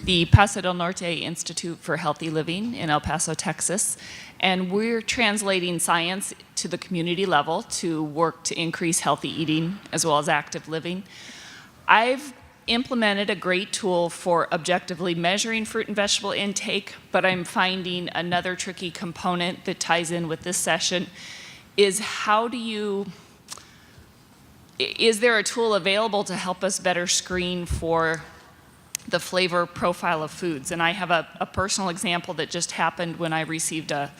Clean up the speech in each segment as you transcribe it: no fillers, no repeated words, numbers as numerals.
the Paso del Norte Institute for Healthy Living in El Paso, Texas. And we're translating science to the community level to work to increase healthy eating as well as active living. I've implemented a great tool for objectively measuring fruit and vegetable intake, but I'm finding another tricky component that ties in with this session is is there a tool available to help us better screen for the flavor profile of foods? And I have a personal example that just happened when I received a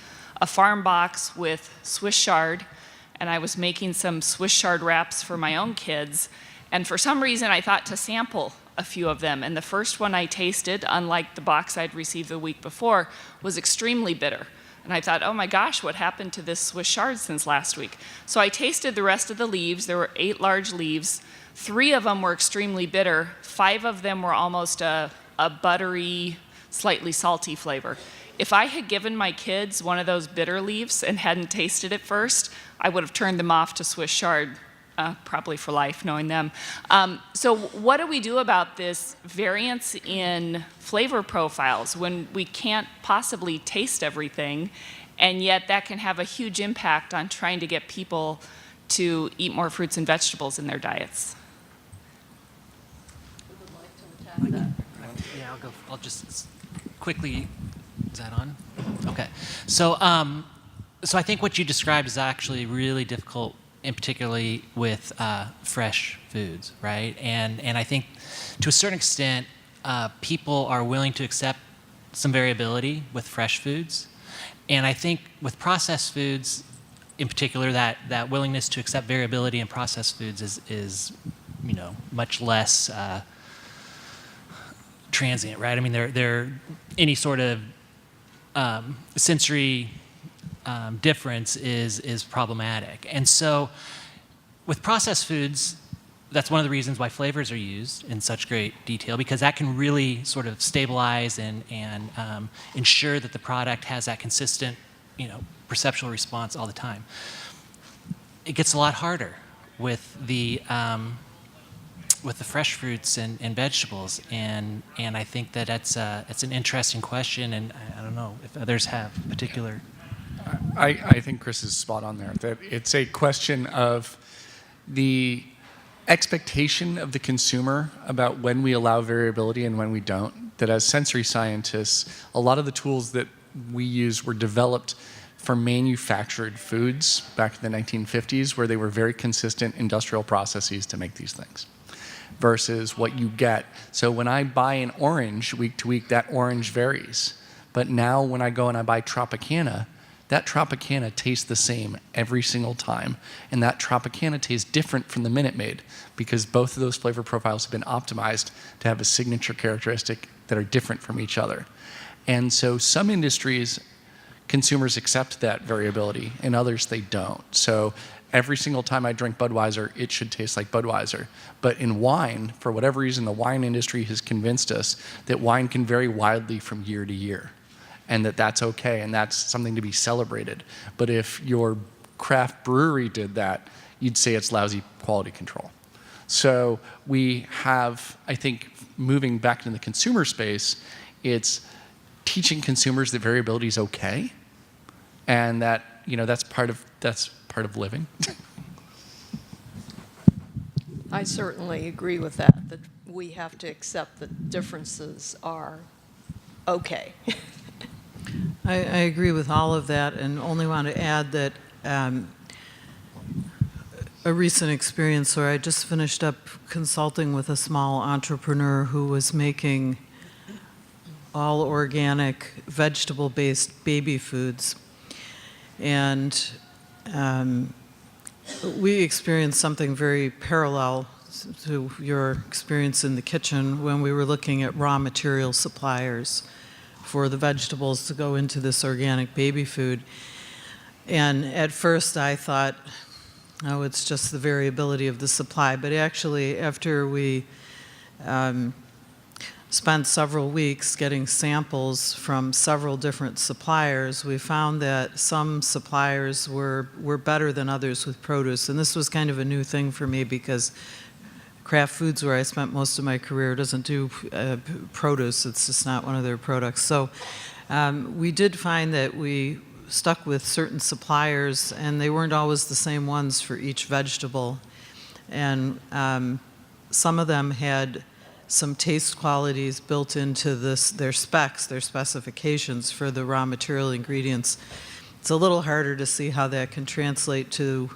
farm box with Swiss chard, and I was making some Swiss chard wraps for my own kids. And for some reason, I thought to sample a few of them. And the first one I tasted, unlike the box I'd received the week before, was extremely bitter. And I thought, oh my gosh, what happened to this Swiss chard since last week? So I tasted the rest of the leaves. There were 8 large leaves. 3 of them were extremely bitter. 5 of them were almost a buttery, slightly salty flavor. If I had given my kids one of those bitter leaves and hadn't tasted it first, I would have turned them off to Swiss chard, probably for life, knowing them. So what do we do about this variance in flavor profiles when we can't possibly taste everything, and yet that can have a huge impact on trying to get people to eat more fruits and vegetables in their diets? Who would like to attack that? Yeah, I'll go. I'll just quickly. Is that on? Okay. So, so I think what you described is actually really difficult, and particularly with fresh foods, right? And I think to a certain extent, people are willing to accept some variability with fresh foods, and I think with processed foods, in particular, that willingness to accept variability in processed foods is much less transient, right? I mean, they're any sort of sensory difference is problematic. And so with processed foods, that's one of the reasons why flavors are used in such great detail, because that can really sort of stabilize and ensure that the product has that consistent, perceptual response all the time. It gets a lot harder with the fresh fruits and vegetables, and I think that it's an interesting question, and I don't know if others have particular. I think Chris is spot on there. That it's a question of the expectation of the consumer about when we allow variability and when we don't. That as sensory scientists, a lot of the tools that we use were developed for manufactured foods back in the 1950s, where they were very consistent industrial processes to make these things, versus what you get. So when I buy an orange week to week, that orange varies. But now when I go and I buy Tropicana, that Tropicana tastes the same every single time. And that Tropicana tastes different from the Minute Maid, because both of those flavor profiles have been optimized to have a signature characteristic that are different from each other. And so some industries, consumers accept that variability, and others they don't. So every single time I drink Budweiser, it should taste like Budweiser. But in wine, for whatever reason, the wine industry has convinced us that wine can vary widely from year to year, and that's okay, and that's something to be celebrated. But if your craft brewery did that, you'd say it's lousy quality control. So we have, I think, moving back into the consumer space, it's teaching consumers that variability is okay, and that that's part of living. I certainly agree with that we have to accept that differences are okay. I agree with all of that, and only want to add that a recent experience where I just finished up consulting with a small entrepreneur who was making all organic, vegetable-based baby foods. And we experienced something very parallel to your experience in the kitchen when we were looking at raw material suppliers for the vegetables to go into this organic baby food. And at first I thought, oh, it's just the variability of the supply. But actually, after we spent several weeks getting samples from several different suppliers, we found that some suppliers were better than others with produce. And this was kind of a new thing for me, because Kraft Foods, where I spent most of my career, doesn't do produce. It's just not one of their products. So we did find that we stuck with certain suppliers, and they weren't always the same ones for each vegetable. And some of them had some taste qualities built into their specs, their specifications for the raw material ingredients. It's a little harder to see how that can translate to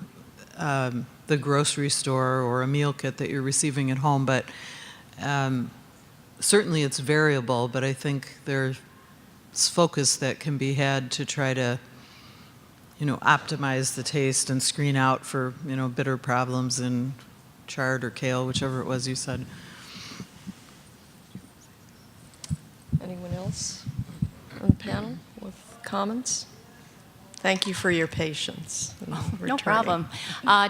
the grocery store or a meal kit that you're receiving at home, but certainly it's variable, but I think there's focus that can be had to try to, optimize the taste and screen out for, bitter problems in chard or kale, whichever it was you said. Anyone else on the panel with comments? Thank you for your patience. in No returning. problem.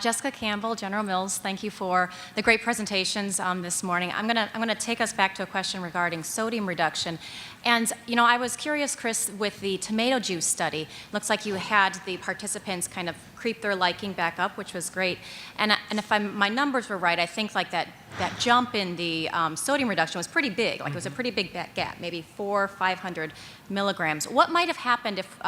Jessica Campbell, General Mills, thank you for the great presentations this morning. I'm gonna take us back to a question regarding sodium reduction. And, I was curious, Chris, with the tomato juice study, looks like you had the participants kind of creep their liking back up, which was great. And if my numbers were right, I think like that jump in the sodium reduction was pretty big. Like it was a pretty big gap, maybe 400 or 500 milligrams. What might have happened if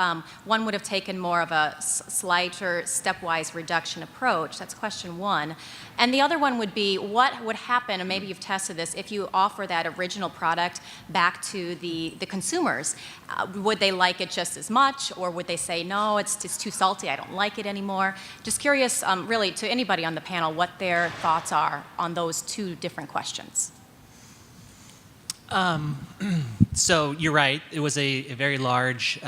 one would have taken more of a slighter stepwise reduction approach? That's question one. And the other one would be, what would happen, and maybe you've tested this, if you offer that original product back to the consumers? Would they like it just as much, or would they say, no, it's too salty, I don't like it anymore? Just curious, really, to anybody on the panel, what their thoughts are on those two different questions. So you're right. It was a very large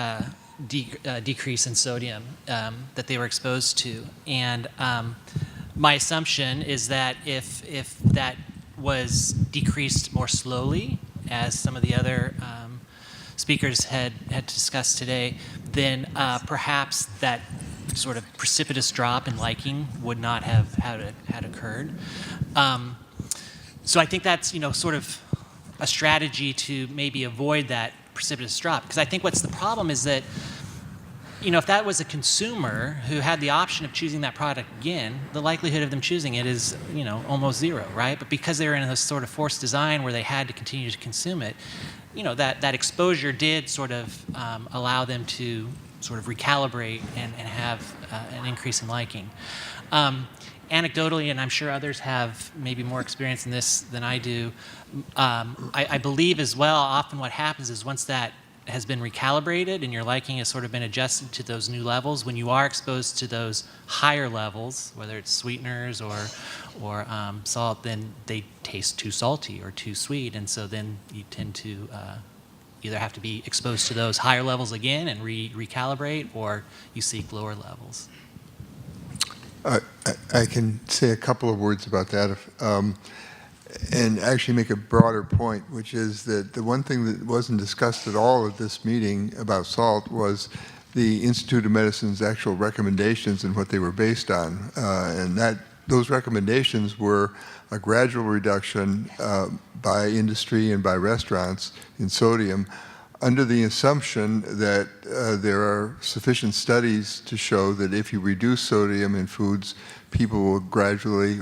decrease in sodium that they were exposed to, and my assumption is that if that was decreased more slowly, as some of the other speakers had discussed today, then perhaps that sort of precipitous drop in liking would not have had occurred. So I think that's sort of a strategy to maybe avoid that precipitous drop, because I think what's the problem is that if that was a consumer who had the option of choosing that product again, the likelihood of them choosing it is almost zero, right? But because they were in a sort of forced design where they had to continue to consume it, that exposure did sort of allow them to sort of recalibrate and have an increase in liking. Anecdotally, and I'm sure others have maybe more experience in this than I do, I believe as well, often what happens is once that has been recalibrated and your liking has sort of been adjusted to those new levels, when you are exposed to those higher levels, whether it's sweeteners or salt, then they taste too salty or too sweet, and so then you tend to either have to be exposed to those higher levels again and recalibrate, or you seek lower levels. I can say a couple of words about that, and actually make a broader point, which is that the one thing that wasn't discussed at all at this meeting about salt was the Institute of Medicine's actual recommendations and what they were based on. And those recommendations were a gradual reduction by industry and by restaurants in sodium, under the assumption that there are sufficient studies to show that if you reduce sodium in foods, people will gradually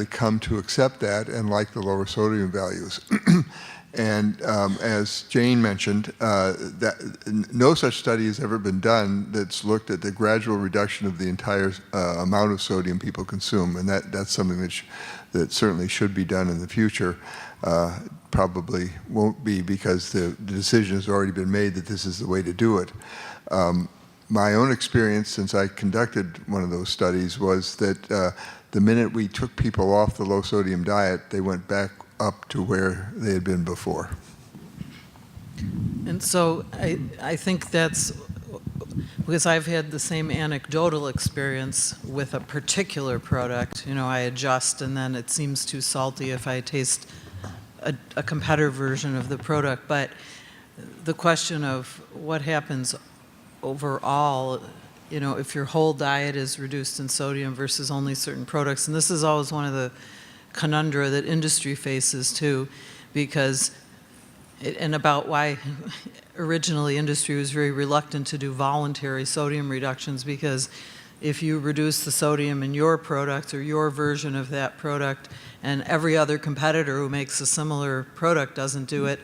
come to accept that and like the lower sodium values. And as Jane mentioned, no such study has ever been done that's looked at the gradual reduction of the entire amount of sodium people consume, and that's something that certainly should be done in the future. Probably won't be, because the decision has already been made that this is the way to do it. My own experience since I conducted one of those studies was that the minute we took people off the low sodium diet, they went back up to where they had been before. And so I think that's because I've had the same anecdotal experience with a particular product. I adjust, and then it seems too salty if I taste a competitor version of the product. But the question of what happens overall, if your whole diet is reduced in sodium versus only certain products, and this is always one of the conundra that industry faces too, because and about why originally industry was very reluctant to do voluntary sodium reductions, because if you reduce the sodium in your product or your version of that product, and every other competitor who makes a similar product doesn't do it,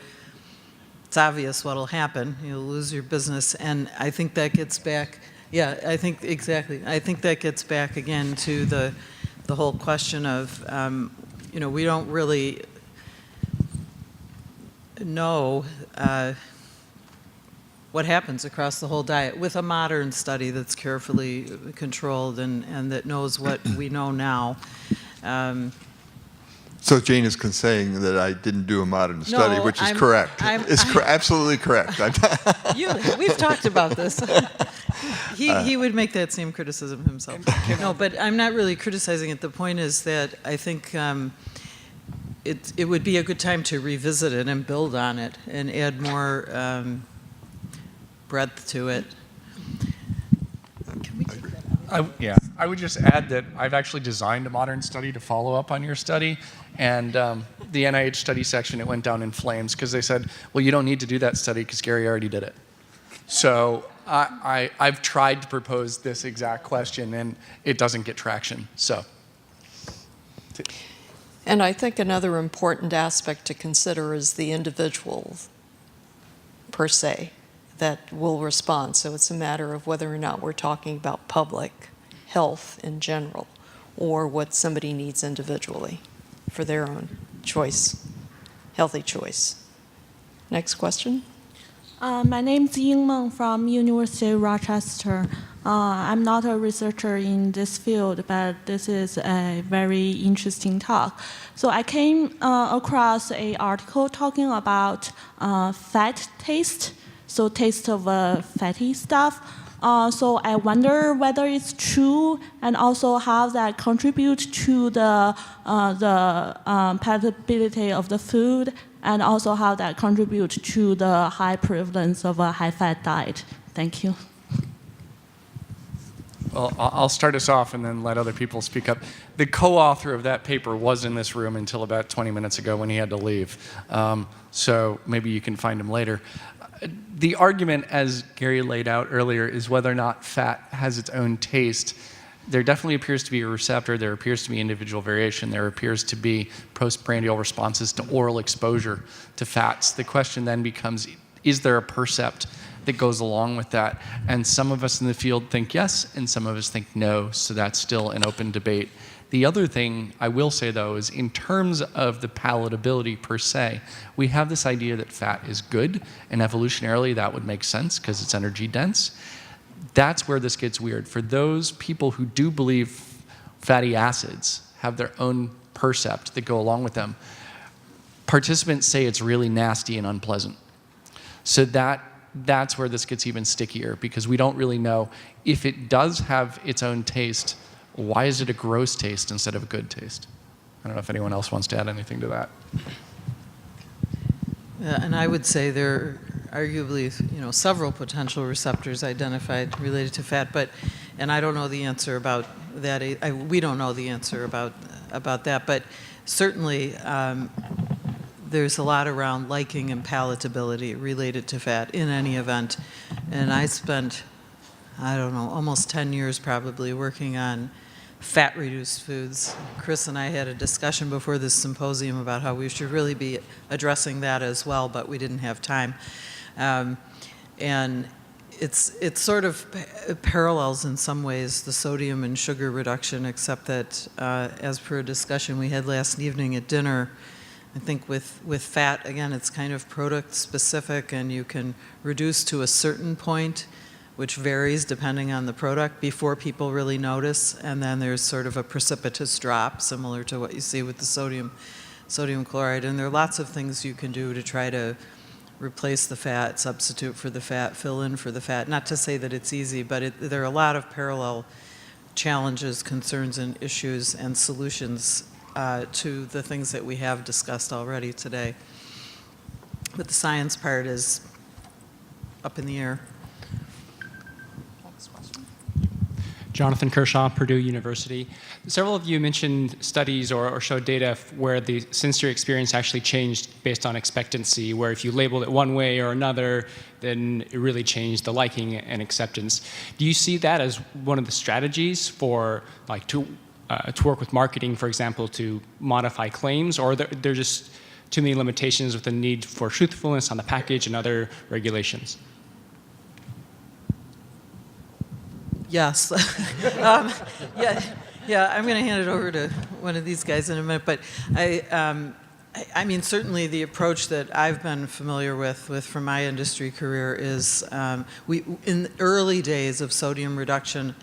it's obvious what'll happen. You'll lose your business. And I think that gets back, yeah, I think exactly. I think that gets back again to the whole question of, we don't really know what happens across the whole diet with a modern study that's carefully controlled and that knows what we know now. So Jane is saying that I didn't do a modern study, No, which is I'm- correct. I'm- It's absolutely correct. We've talked about this. He would make that same criticism himself. No, but I'm not really criticizing it. The point is that I think it would be a good time to revisit it and build on it and add more breadth to it. Can we take that out? I would just add that I've actually designed a modern study to follow up on your study, and the NIH study section, it went down in flames because they said, well, you don't need to do that study because Gary already did it. So I've tried to propose this exact question, and it doesn't get traction. So. And I think another important aspect to consider is the individual per se that will respond. So it's a matter of whether or not we're talking about public health in general or what somebody needs individually for their own choice, healthy choice. Next question. My name is Ying Meng from University of Rochester. I'm not a researcher in this field, but this is a very interesting talk. So I came across an article talking about fat taste, so taste of fatty stuff. So I wonder whether it's true and also how that contributes to the palatability of the food, and also how that contributes to the high prevalence of a high-fat diet. Thank you. Well, I'll start us off and then let other people speak up. The co-author of that paper was in this room until about 20 minutes ago when he had to leave. So maybe you can find him later. The argument, as Gary laid out earlier, is whether or not fat has its own taste. There definitely appears to be a receptor. There appears to be individual variation. There appears to be postprandial responses to oral exposure to fats. The question then becomes, is there a percept that goes along with that? And some of us in the field think yes, and some of us think no, so that's still an open debate. The other thing I will say, though, is in terms of the palatability per se, we have this idea that fat is good, and evolutionarily that would make sense because it's energy dense. That's where this gets weird. For those people who do believe fatty acids have their own percept that go along with them, participants say it's really nasty and unpleasant. So that's where this gets even stickier, because we don't really know if it does have its own taste, why is it a gross taste instead of a good taste? I don't know if anyone else wants to add anything to that. Yeah, and I would say there are arguably, several potential receptors identified related to fat, and I don't know the answer about that. We don't know the answer about that, but certainly there's a lot around liking and palatability related to fat in any event. And I spent, almost 10 years probably working on fat-reduced foods. Chris and I had a discussion before this symposium about how we should really be addressing that as well, but we didn't have time. And it's sort of parallels in some ways the sodium and sugar reduction, except that as per a discussion we had last evening at dinner, I think with fat, again, it's kind of product specific, and you can reduce to a certain point, which varies depending on the product, before people really notice, and then there's sort of a precipitous drop, similar to what you see with the sodium chloride. And there are lots of things you can do to try to replace the fat, substitute for the fat, fill in for the fat. Not to say that it's easy, but there are a lot of parallel challenges, concerns, and issues and solutions to the things that we have discussed already today. But the science part is up in the air. Jonathan Kershaw, Purdue University. Several of you mentioned studies or showed data where the sensory experience actually changed based on expectancy, where if you labeled it one way or another, then it really changed the liking and acceptance. Do you see that as one of the strategies for, like, to work with marketing, for example, to modify claims, or there are just too many limitations with the need for truthfulness on the package and other regulations? Yes. Yeah, I'm going to hand it over to one of these guys in a minute, but I mean, certainly the approach that I've been familiar with from my industry career is in the early days of sodium reduction,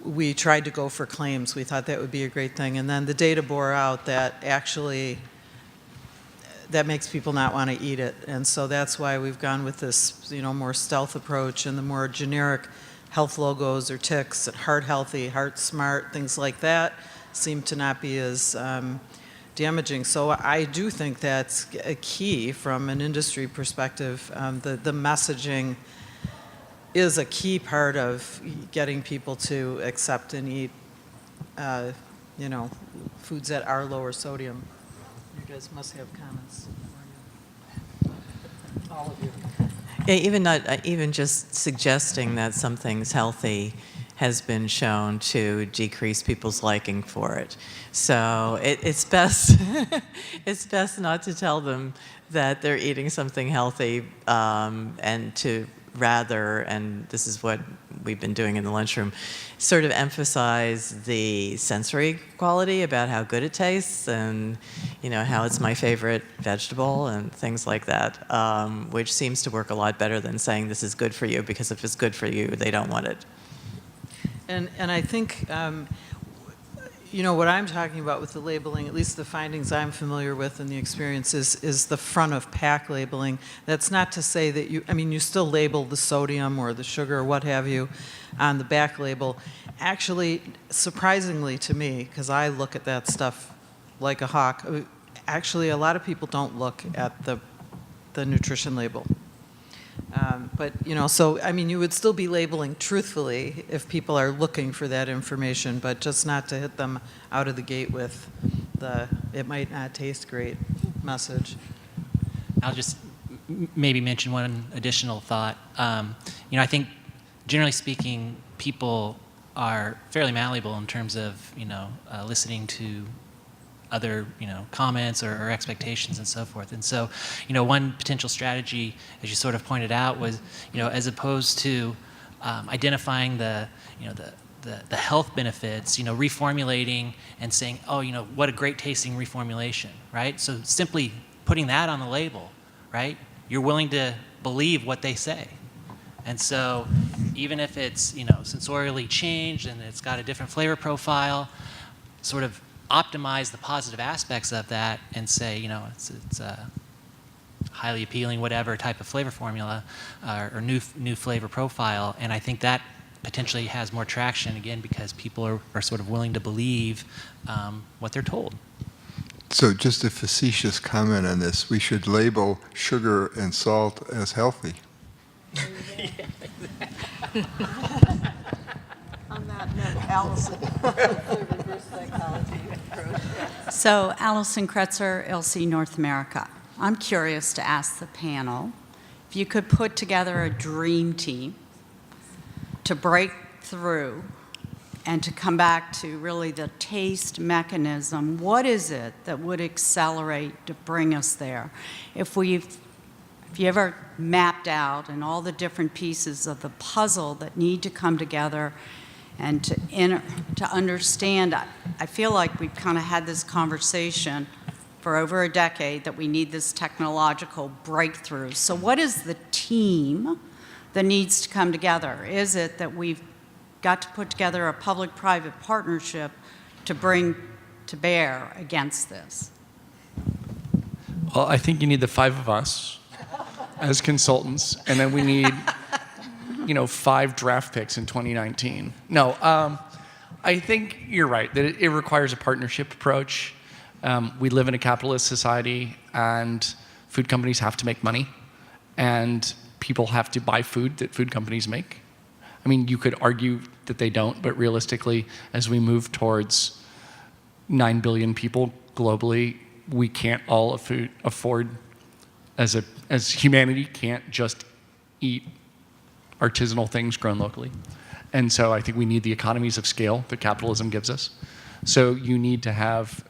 we tried to go for claims. We thought that would be a great thing, and then the data bore out that actually that makes people not want to eat it, and so that's why we've gone with this, more stealth approach and the more generic health logos or ticks, heart healthy, heart smart, things like that seem to not be as damaging. So I do think that's a key from an industry perspective. The messaging is a key part of getting people to accept and eat, foods that are lower sodium. You guys must have comments. All of you. Yeah, even just suggesting that something's healthy has been shown to decrease people's liking for it. So it's best it's best not to tell them that they're eating something healthy, and to rather, and this is what we've been doing in the lunchroom, sort of emphasize the sensory quality about how good it tastes and how it's my favorite vegetable and things like that, which seems to work a lot better than saying this is good for you, because if it's good for you, they don't want it. And I think, what I'm talking about with the labeling, at least the findings I'm familiar with and the experience is the front of pack labeling. That's not to say that you still label the sodium or the sugar or what have you on the back label. Actually, surprisingly to me, because I look at that stuff like a hawk, actually a lot of people don't look at the nutrition label. But, you would still be labeling truthfully if people are looking for that information, but just not to hit them out of the gate with the "it might not taste great" message. I'll just maybe mention one additional thought. I think, generally speaking, people are fairly malleable in terms of, listening to other, comments or expectations and so forth. And so, one potential strategy, as you sort of pointed out, was, as opposed to identifying the health benefits, reformulating and saying, oh, what a great tasting reformulation, right? So simply putting that on the label, right? You're willing to believe what they say. And so even if it's, sensorially changed and it's got a different flavor profile, sort of optimize the positive aspects of that and say, it's a highly appealing whatever type of flavor formula or new flavor profile. And I think that potentially has more traction, again, because people are sort of willing to believe what they're told. So just a facetious comment on this, we should label sugar and salt as healthy. On that note, Allison. So, Allison Kretzer, ILSI North America. I'm curious to ask the panel if you could put together a dream team to break through and to come back to really the taste mechanism. What is it that would accelerate to bring us there? If you ever mapped out and all the different pieces of the puzzle that need to come together and to understand, I feel like we've kind of had this conversation for over a decade that we need this technological breakthrough. So what is the team that needs to come together? Is it that we've got to put together a public-private partnership to bring to bear against this? Well, I think you need the five of us as consultants, and then we need 5 draft picks in 2019. No, I think you're right, that it requires a partnership approach. We live in a capitalist society, and food companies have to make money, and people have to buy food that food companies make. I mean, you could argue that they don't, but realistically, as we move towards 9 billion people globally, we can't all afford, as humanity, can't just eat artisanal things grown locally. And so I think we need the economies of scale that capitalism gives us. So you need to have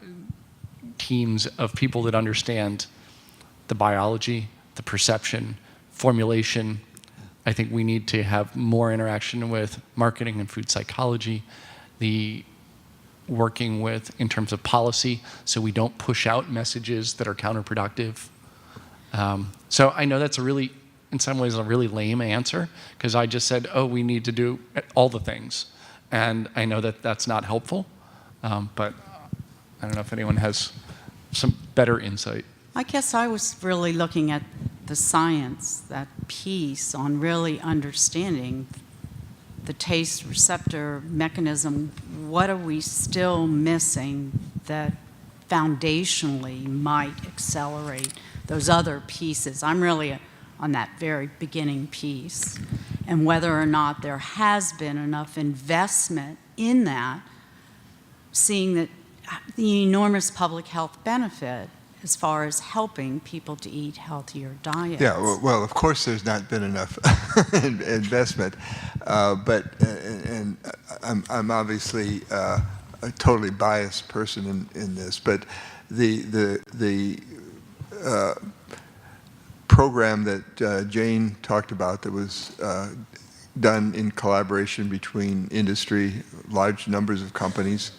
teams of people that understand the biology, the perception, formulation. I think we need to have more interaction with marketing and food psychology, the working with in terms of policy, so we don't push out messages that are counterproductive. So I know that's in some ways a really lame answer, because I just said, oh, we need to do all the things. And I know that that's not helpful, but I don't know if anyone has some better insight. I guess I was really looking at the science, that piece on really understanding the taste receptor mechanism. What are we still missing that foundationally might accelerate those other pieces? I'm really on that very beginning piece, and whether or not there has been enough investment in that, seeing that the enormous public health benefit as far as helping people to eat healthier diets. Yeah, well, of course there's not been enough investment, but I'm obviously a totally biased person in this, but the program that Jane talked about that was done in collaboration between industry, large numbers of companies,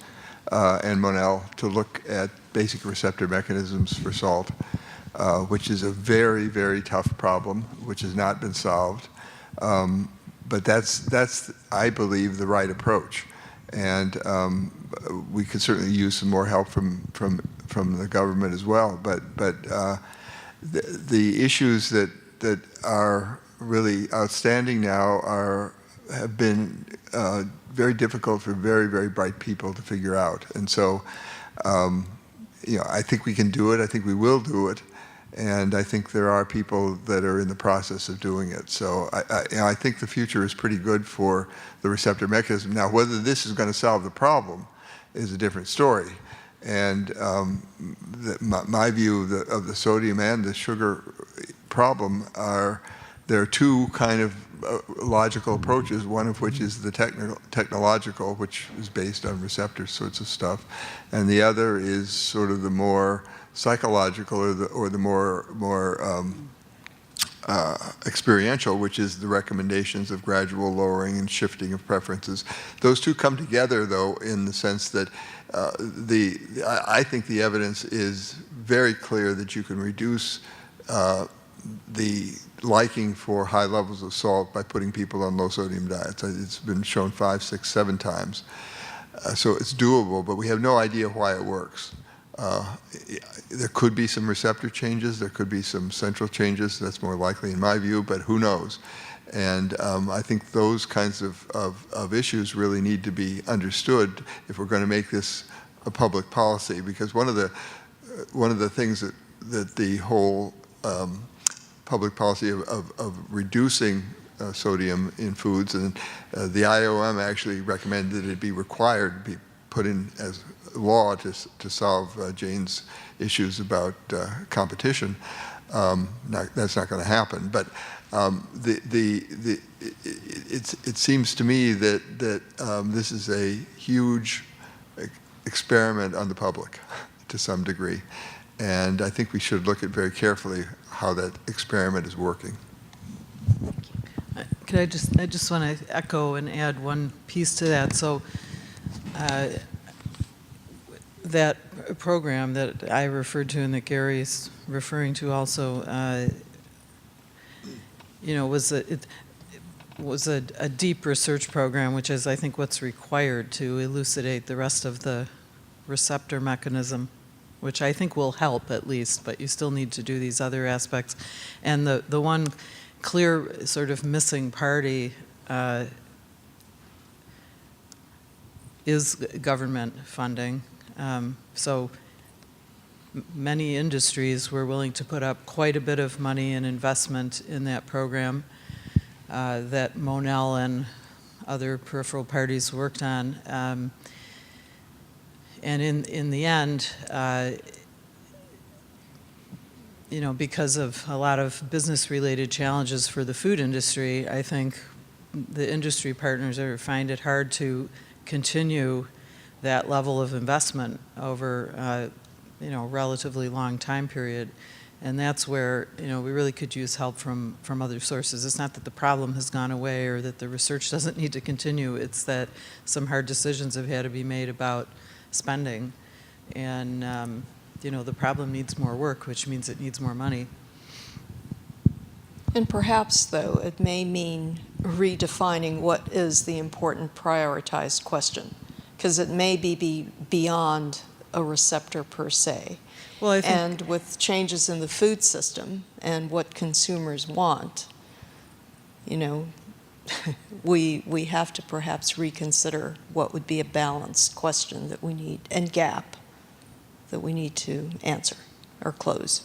and Monell to look at basic receptor mechanisms for salt, which is a very, very tough problem, which has not been solved. But that's, I believe, the right approach. And we could certainly use some more help from the government as well. But the issues that are really outstanding now have been very difficult for very, very bright people to figure out. And so, I think we can do it. I think we will do it. And I think there are people that are in the process of doing it. So I think the future is pretty good for the receptor mechanism. Now, whether this is going to solve the problem is a different story. And my view of the sodium and the sugar problem there are two kind of logical approaches, one of which is the technological, which is based on receptor sorts of stuff, and the other is sort of the more psychological or the more experiential, which is the recommendations of gradual lowering and shifting of preferences. Those two come together, though, in the sense that I think the evidence is very clear that you can reduce the liking for high levels of salt by putting people on low sodium diets. It's been shown 5, 6, 7 times. So it's doable, but we have no idea why it works. There could be some receptor changes, there could be some central changes, that's more likely in my view, but who knows? And I think those kinds of issues really need to be understood if we're going to make this a public policy, because one of the things that the whole public policy of reducing sodium in foods, and the IOM actually recommended it be required to be put in as law to solve Jane's issues about competition. That's not going to happen. But it seems to me that this is a huge experiment on the public to some degree. And I think we should look at very carefully how that experiment is working. I just want to echo and add one piece to that. So that program that I referred to and that Gary's referring to also, was a deep research program, which is, I think, what's required to elucidate the rest of the receptor mechanism, which I think will help at least, but you still need to do these other aspects. And the one clear sort of missing party is government funding. So many industries were willing to put up quite a bit of money and investment in that program that Monell and other peripheral parties worked on. And in the end, you know, because of a lot of business-related challenges for the food industry, I think the industry partners find it hard to continue that level of investment over, you know, a relatively long time period. And that's where, you know, we really could use help from other sources. It's not that the problem has gone away or that the research doesn't need to continue. It's that some hard decisions have had to be made about spending. And, you know, the problem needs more work, which means it needs more money. And perhaps, though, it may mean redefining what is the important prioritized question, because it may be beyond a receptor per se. Well, I think, and with changes in the food system and what consumers want, you know, we have to perhaps reconsider what would be a balanced question that we need, and gap that we need to answer or close.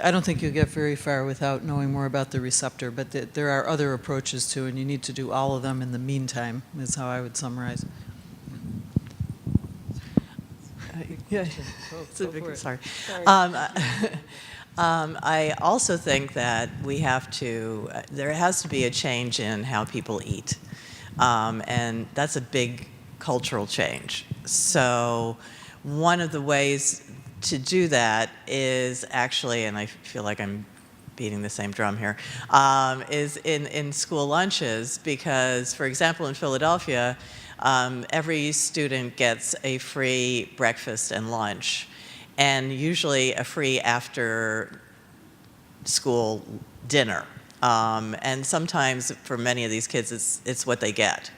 I don't think you'll get very far without knowing more about the receptor, but there are other approaches too, and you need to do all of them in the meantime, is how I would summarize. Yeah, sorry. I also think that there has to be a change in how people eat. And that's a big cultural change. So one of the ways to do that is actually, and I feel like I'm beating the same drum here, is in school lunches, because, for example, in Philadelphia, every student gets a free breakfast and lunch, and usually a free after school dinner. And sometimes for many of these kids, it's what they get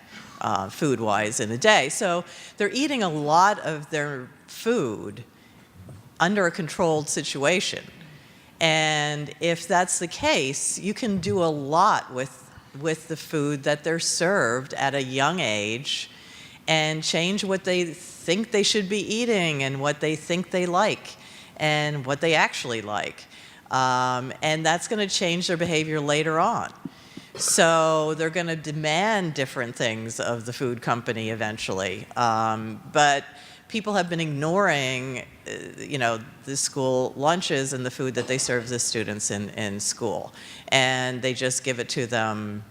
food-wise in a day. So they're eating a lot of their food under a controlled situation. And if that's the case, you can do a lot with the food that they're served at a young age and change what they think they should be eating and what they think they like and what they actually like. And that's going to change their behavior later on. So they're going to demand different things of the food company eventually. But people have been ignoring, you know, the school lunches and the food that they serve the students in school. And they just give it to them,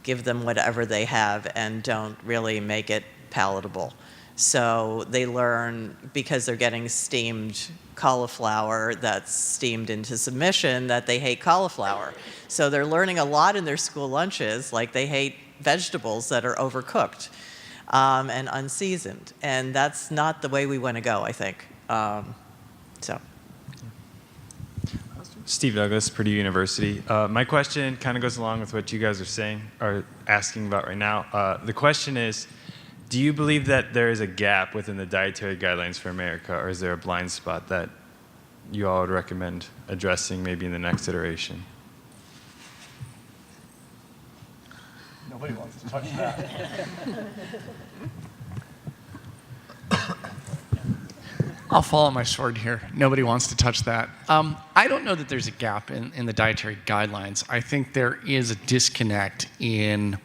give them whatever they have, and don't really make it palatable. So they learn, because they're getting steamed cauliflower that's steamed into submission, that they hate cauliflower. So they're learning a lot in their school lunches, like they hate vegetables that are overcooked and unseasoned. And that's not the way we want to go, I think. Steve Douglas, Purdue University. My question kind of goes along with what you guys are saying, or asking about right now. The question is, do you believe that there is a gap within the dietary guidelines for America, or is there a blind spot that you all would recommend addressing maybe in the next iteration? Nobody wants to touch that. I'll fall on my sword here. Nobody wants to touch that. I don't know that there's a gap in the dietary guidelines. I think there is a disconnect in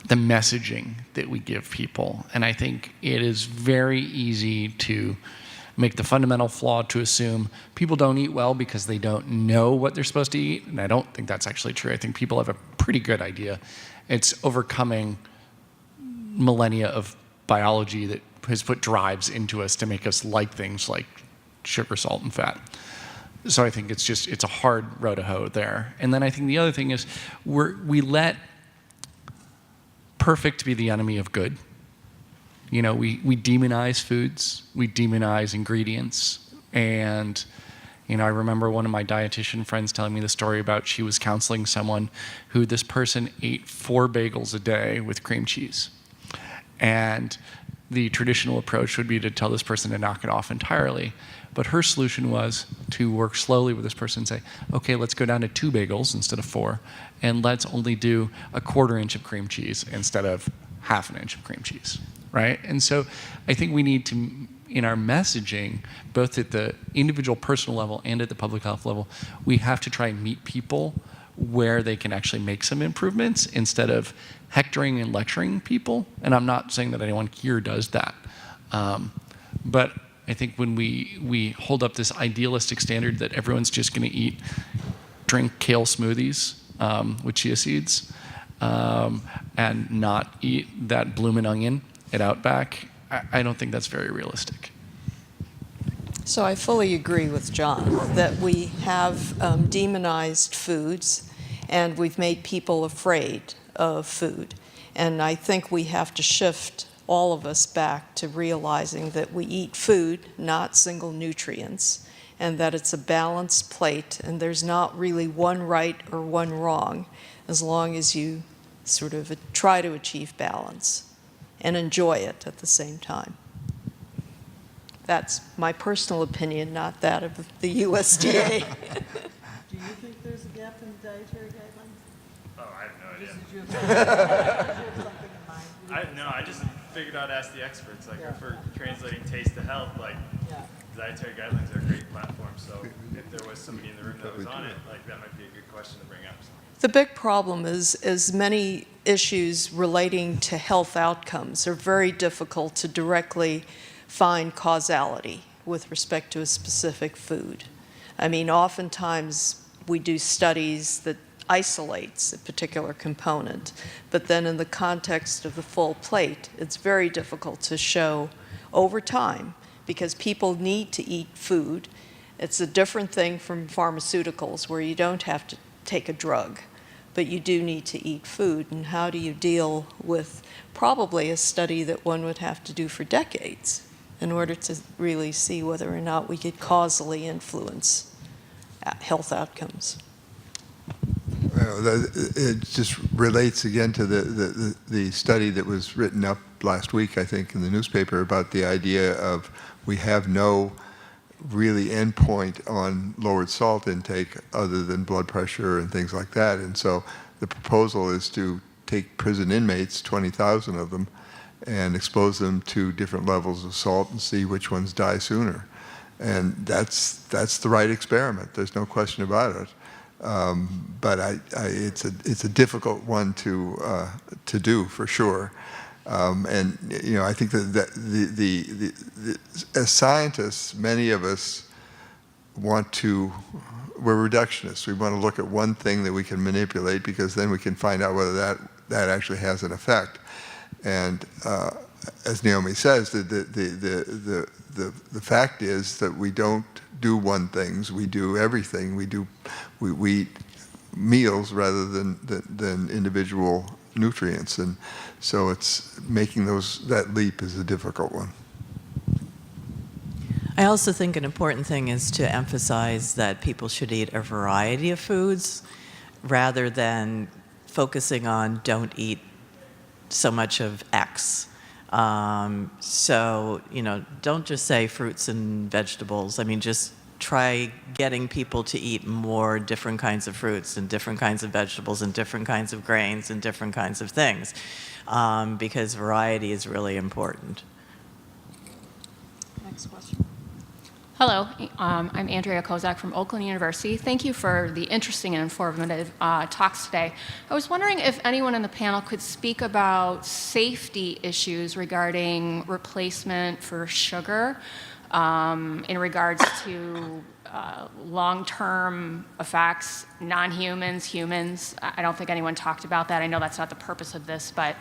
the messaging that we give people. And I think it is very easy to make the fundamental flaw to assume people don't eat well because they don't know what they're supposed to eat. And I don't think that's actually true. I think people have a pretty good idea. It's overcoming millennia of biology that has put drives into us to make us like things like sugar, salt, and fat. So I think it's a hard row to hoe there. And then I think the other thing is we let perfect be the enemy of good. You know, we demonize foods, we demonize ingredients. And, you know, I remember one of my dietitian friends telling me the story about she was counseling someone who this person ate 4 bagels a day with cream cheese. And the traditional approach would be to tell this person to knock it off entirely. But her solution was to work slowly with this person and say, okay, let's go down to 2 bagels instead of 4, and let's only do a 1/4 inch of cream cheese instead of 1/2 inch of cream cheese, right? And so I think we need to, in our messaging, both at the individual personal level and at the public health level, we have to try and meet people where they can actually make some improvements instead of hectoring and lecturing people. And I'm not saying that anyone here does that. But I think when we hold up this idealistic standard that everyone's just going to drink kale smoothies with chia seeds and not eat that bloomin' onion at Outback, I don't think that's very realistic. So I fully agree with John that we have demonized foods and we've made people afraid of food. And I think we have to shift all of us back to realizing that we eat food, not single nutrients, and that it's a balanced plate and there's not really one right or one wrong as long as you sort of try to achieve balance and enjoy it at the same time. That's my personal opinion, not that of the USDA. Do you think there's a gap in the dietary guidelines? Oh, I have no idea. I just figured I'd ask the experts. Like, if we're translating taste to health, like, dietary guidelines are a great platform. So if there was somebody in the room that was on it, like, that might be a good question to bring up. The big problem is many issues relating to health outcomes are very difficult to directly find causality with respect to a specific food. I mean, oftentimes we do studies that isolates a particular component, but then in the context of the full plate, it's very difficult to show over time because people need to eat food. It's a different thing from pharmaceuticals where you don't have to take a drug, but you do need to eat food. And how do you deal with probably a study that one would have to do for decades in order to really see whether or not we could causally influence health outcomes? It just relates again to the study that was written up last week, I think, in the newspaper about the idea of we have no really endpoint on lowered salt intake other than blood pressure and things like that. And so the proposal is to take prison inmates, 20,000 of them, and expose them to different levels of salt and see which ones die sooner. And that's the right experiment. There's no question about it. But it's a difficult one to do for sure. And I think that as scientists, many of us we're reductionists. We want to look at one thing that we can manipulate because then we can find out whether that actually has an effect. And as Naomi says, the fact is that we don't do one things, we do everything. We eat meals rather than individual nutrients, and so it's making that leap is a difficult one. I also think an important thing is to emphasize that people should eat a variety of foods rather than focusing on don't eat so much of X. So, don't just say fruits and vegetables. I mean, just try getting people to eat more different kinds of fruits and different kinds of vegetables and different kinds of grains and different kinds of things, because variety is really important. Next question. Hello, I'm Andrea Kozak from Oakland University. Thank you for the interesting and informative talks today. I was wondering if anyone in the panel could speak about safety issues regarding replacement for sugar in regards to long-term effects, non-humans, humans. I don't think anyone talked about that. I know that's not the purpose of this, but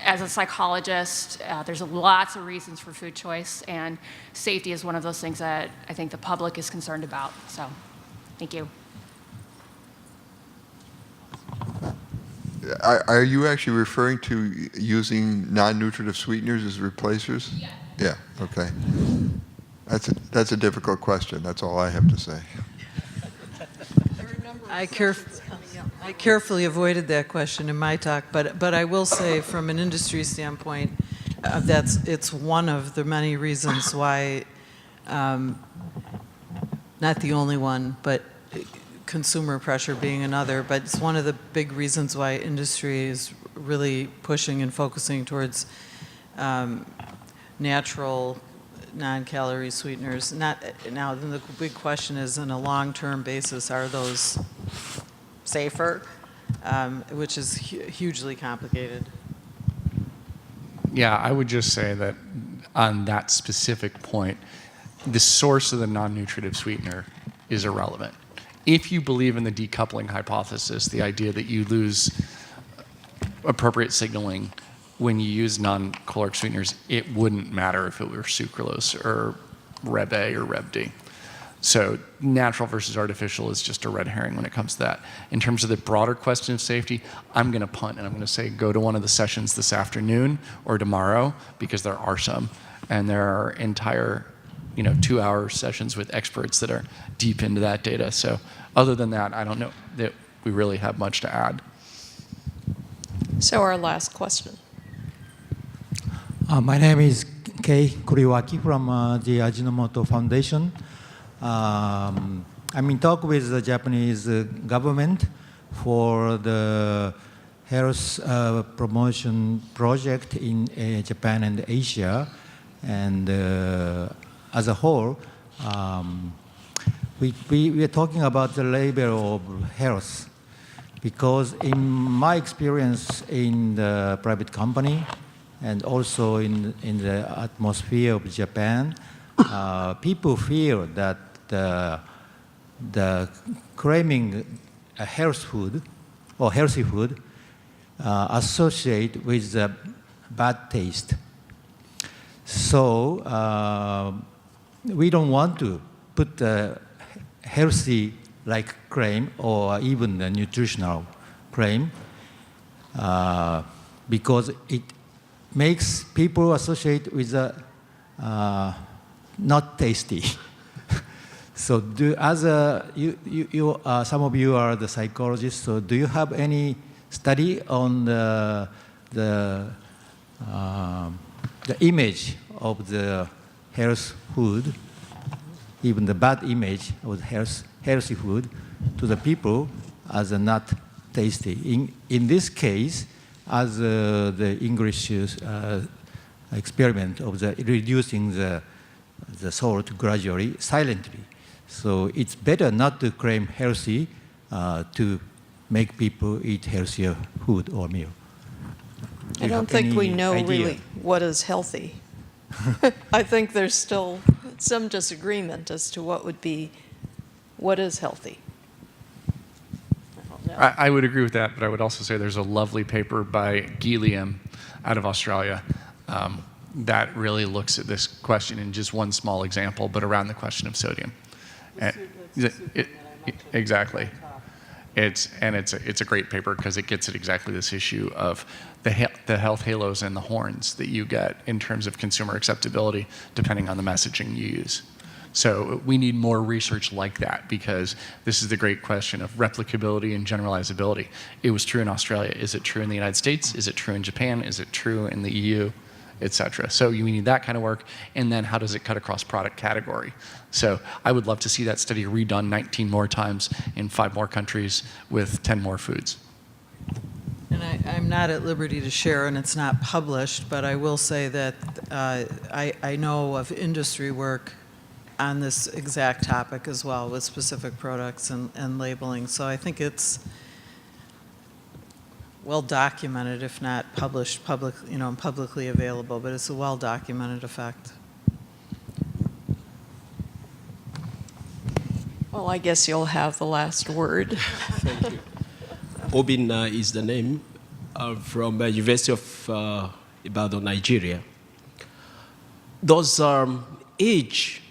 as a psychologist, there's lots of reasons for food choice, and safety is one of those things that I think the public is concerned about. So, thank you. Are you actually referring to using non-nutritive sweeteners as replacers? Yeah. Yeah, okay. That's a difficult question. That's all I have to say. I carefully avoided that question in my talk, but I will say from an industry standpoint, it's one of the many reasons why, not the only one, but consumer pressure being another, but it's one of the big reasons why industry is really pushing and focusing towards natural non-calorie sweeteners. Now, then the big question is, on a long-term basis, are those safer, which is hugely complicated. Yeah, I would just say that on that specific point, the source of the non-nutritive sweetener is irrelevant. If you believe in the decoupling hypothesis, the idea that you lose appropriate signaling when you use non-caloric sweeteners, it wouldn't matter if it were sucralose or Reb A or Reb D. So natural versus artificial is just a red herring when it comes to that. In terms of the broader question of safety, I'm going to punt and I'm going to say go to one of the sessions this afternoon or tomorrow, because there are some, and there are entire 2-hour sessions with experts that are deep into that data. So other than that, I don't know that we really have much to add. So our last question. My name is Kei Kuriwaki from the Ajinomoto Foundation. I'm in talk with the Japanese government for the health promotion project in Japan and Asia. And as a whole, we are talking about the label of health, because in my experience in the private company and also in the atmosphere of Japan, people feel that the claiming a health food or healthy food associate with the bad taste. So we don't want to put a healthy like claim or even a nutritional claim because it makes people associate with not tasty. So some of you are the psychologists, so do you have any study on the image of the health food, even the bad image of healthy food to the people as not tasty? In this case, as the English experiment of the reducing the salt gradually, silently. So it's better not to claim healthy to make people eat healthier food or meal. I don't think we know really what is healthy. I think there's still some disagreement as to what is healthy. I would agree with that, but I would also say there's a lovely paper by Gilliam out of Australia that really looks at this question in just one small example, but around the question of sodium. Exactly. It's a great paper because it gets at exactly this issue of the health halos and the horns that you get in terms of consumer acceptability depending on the messaging you use. So we need more research like that, because this is the great question of replicability and generalizability. It was true in Australia. Is it true in the United States? Is it true in Japan? Is it true in the EU? Et cetera. So you need that kind of work, and then how does it cut across product category? So I would love to see that study redone 19 more times in 5 more countries with 10 more foods. And I'm not at liberty to share, and it's not published, but I will say that I know of industry work on this exact topic as well, with specific products and labeling. So I think it's well documented, if not published, publicly available, but it's a well documented effect. Well, I guess you'll have the last word. Thank you. Obon is the name, from the University of Ibadan, Nigeria. Does age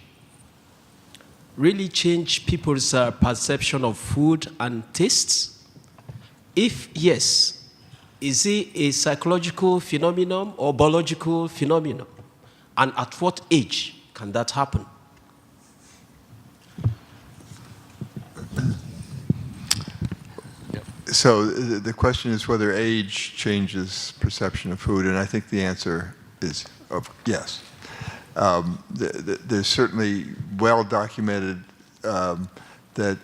really change people's perception of food and tastes? If yes, is it a psychological phenomenon or biological phenomenon? And at what age can that happen? So the question is whether age changes perception of food, and I think the answer is yes. There's certainly well documented that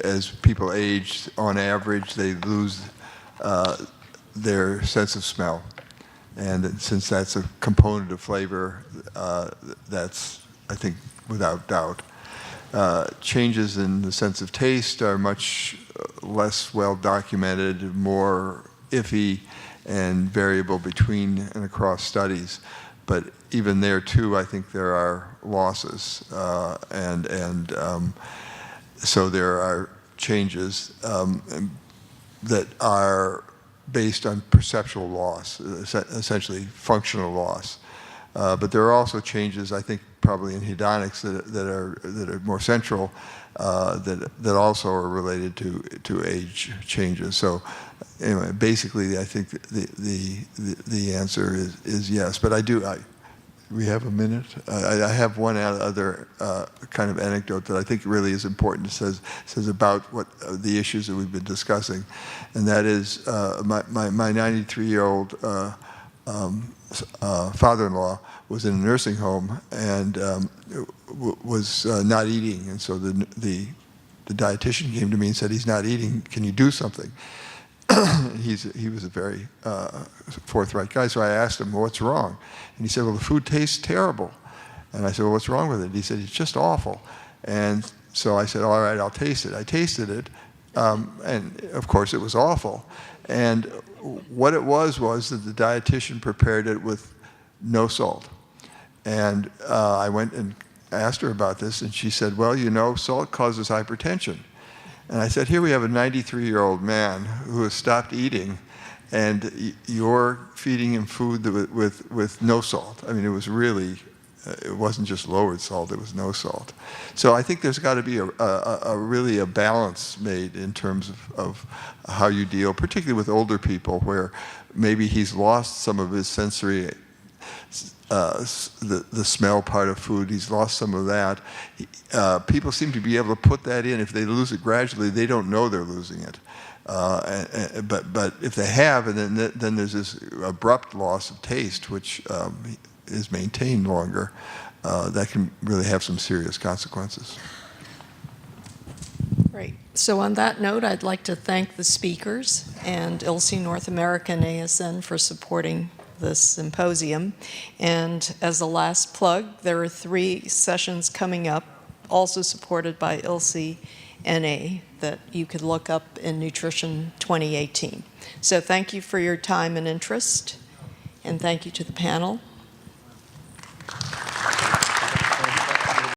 as people age, on average, they lose their sense of smell. And since that's a component of flavor, that's, I think, without doubt. changes in the sense of taste are much less well documented, more iffy and variable between and across studies. But even there too, I think there are losses, so there are changes that are based on perceptual loss, essentially functional loss. But there are also changes, I think, probably in hedonics that are more central, that also are related to age changes. So anyway, basically, I think the answer is yes. But we have a minute. I have one other kind of anecdote that I think really is important. It says about what the issues that we've been discussing, and that is my 93-year-old father-in-law was in a nursing home and was not eating, and so the dietitian came to me and said, he's not eating, can you do something? He was a very forthright guy, so I asked him, well, what's wrong? And he said, well, the food tastes terrible. And I said, well, what's wrong with it? He said, it's just awful. And so I said, all right, I'll taste it. I tasted it, and of course it was awful. And what it was that the dietitian prepared it with no salt. And I went and asked her about this, and she said, well, you know, salt causes hypertension. And I said, here we have a 93-year-old man who has stopped eating, and you're feeding him food with no salt. I mean, it was really, it wasn't just lowered salt, it was no salt. So I think there's got to be really a balance made in terms of how you deal, particularly with older people, where maybe he's lost some of his sensory, the smell part of food, he's lost some of that. People seem to be able to put that in. If they lose it gradually, they don't know they're losing it. But if they have, and then there's this abrupt loss of taste, which is maintained longer, that can really have some serious consequences. Great. So on that note, I'd like to thank the speakers and ILSI North America and ASN for supporting this symposium. And as a last plug, there are 3 sessions coming up, also supported by ILSI NA, that you could look up in Nutrition 2018. So thank you for your time and interest, and thank you to the panel.